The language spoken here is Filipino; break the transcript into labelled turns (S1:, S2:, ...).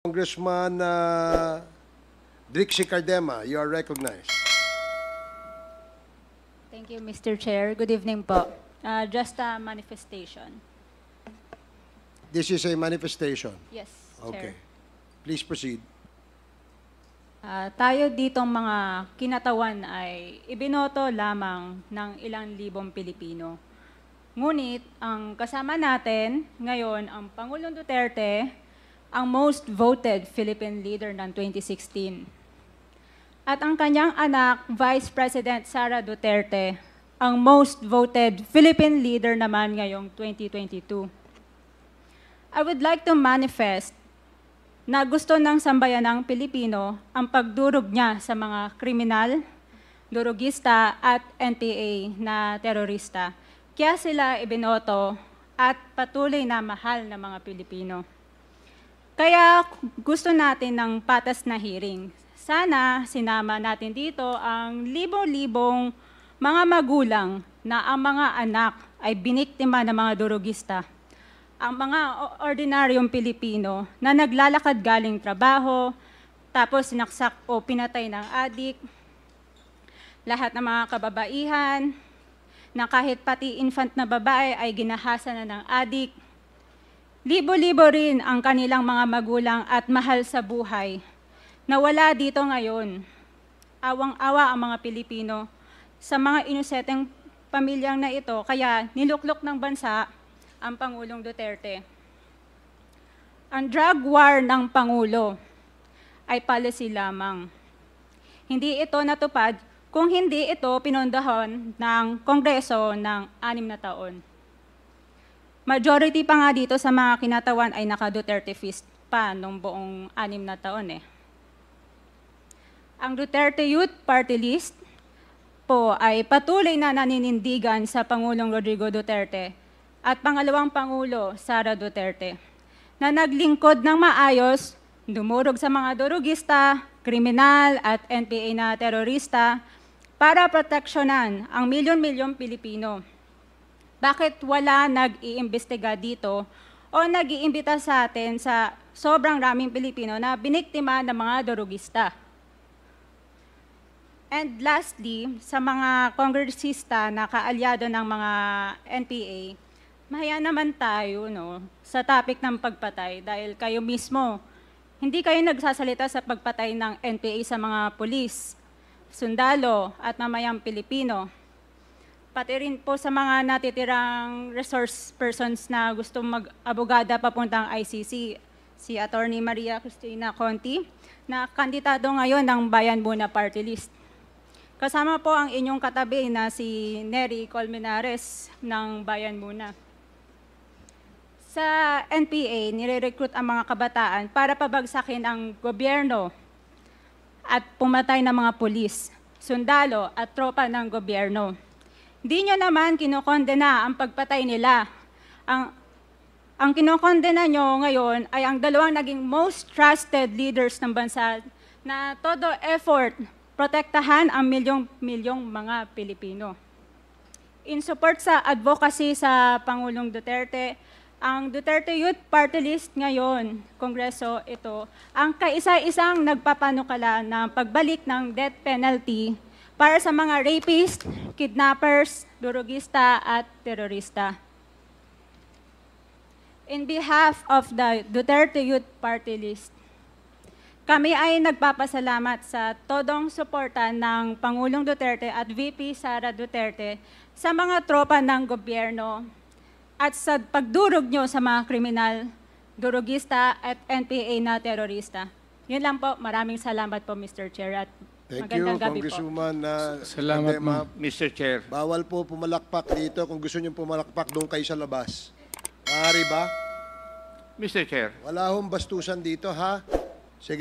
S1: Congressman Drixie Cardema, you are recognized.
S2: Thank you, Mr. Chair. Good evening po. Just a manifestation.
S1: This is a manifestation.
S2: Yes,
S1: Okay.
S2: Chair.
S1: Please proceed.
S2: Tayo ditong mga kinatawan ay ibinoto lamang ng ilang libong Pilipino. Ngunit ang kasama natin ngayon ang Pangulong Duterte, ang most voted Philippine leader ng 2016. At ang kanyang anak, Vice President Sara Duterte, ang most voted Philippine leader naman ngayong 2022. I would like to manifest na gusto ng sambayanang Pilipino ang pagdurog niya sa mga kriminal, durugista at NPA na terorista. Kaya sila ibinoto at patuloy na mahal ng mga Pilipino. Kaya gusto natin ng patas na hearing. Sana sinama natin dito ang libo-libong mga magulang na ang mga anak ay biniktima ng mga durugista. Ang mga ordinaryong Pilipino na naglalakad galing trabaho, tapos sinaksak o pinatay ng adik, lahat ng mga kababaihan, na kahit pati infant na babae ay ginahasa na ng adik. Libo-libo rin ang kanilang mga magulang at mahal sa buhay na wala dito ngayon. Awang-awa ang mga Pilipino sa mga inuseteng pamilyang na ito, kaya niluklok ng bansa ang Pangulong Duterte. Ang drug war ng Pangulo ay policy lamang. Hindi ito natupad kung hindi ito pinondohan ng Kongreso ng 6 na taon. Majority pa nga dito sa mga kinatawan ay naka-Duterte fist pa nung buong 6 na taon eh. Ang Duterte Youth Party List po ay patuloy na naninindigan sa Pangulong Rodrigo Duterte at pangalawang Pangulo, Sara Duterte, na naglingkod ng maayos, dumurog sa mga durugista, kriminal at NPA na terorista para proteksyonan ang milyon-milyong Pilipino. Bakit wala nag-iimbestiga dito o nag-iimbita sa atin sa sobrang raming Pilipino na biniktima ng mga durugista? And lastly, sa mga kongresista na kaalyado ng mga NPA, mahaya naman tayo sa topic ng pagpatay dahil kayo mismo, hindi kayo nagsasalita sa pagpatay ng NPA sa mga pulis, sundalo at mamayang Pilipino. Pati rin po sa mga natitirang resource persons na gusto mag-abogada papuntang ICC, si Attorney Maria Cristina Conti, na kandidato ngayon ng Bayan Muna Party List. Kasama po ang inyong katabi na si Nery Colmenares ng Bayan Muna. Sa NPA, nire-recruit ang mga kabataan para pabagsakin ang gobyerno at pumatay ng mga pulis, sundalo at tropa ng gobyerno. Di nyo naman kinokondena ang pagpatay nila. Ang kinokondena nyo ngayon ay ang dalawang naging most trusted leaders ng bansa na todo effort protektahan ang milyong-milyong mga Pilipino. In support sa advocacy sa Pangulong Duterte, ang Duterte Youth Party List ngayon, Kongreso ito, ang kaisa-isang nagpapanukala ng pagbalik ng death penalty para sa mga rapist, kidnappers, durugista at terorista. In behalf of the Duterte Youth Party List, kami ay nagpapasalamat sa todong suporta ng Pangulong Duterte at VP Sara Duterte sa mga tropa ng gobyerno at sa pagdurog nyo sa mga kriminal, durugista at NPA na terorista. Yun lang po. Maraming salamat po, Mr. Chair. At
S1: Thank you,
S2: magandang gabi po.
S1: Congresswoman
S3: Salamat,
S1: Cardema.
S3: Mr. Chair.
S1: Bawal po pumalakpak dito. Kung gusto niyo pumalakpak, doon kayo sa labas. Maaari ba?
S3: Mr. Chair.
S1: Wala hong bastusan dito, ha? Sige.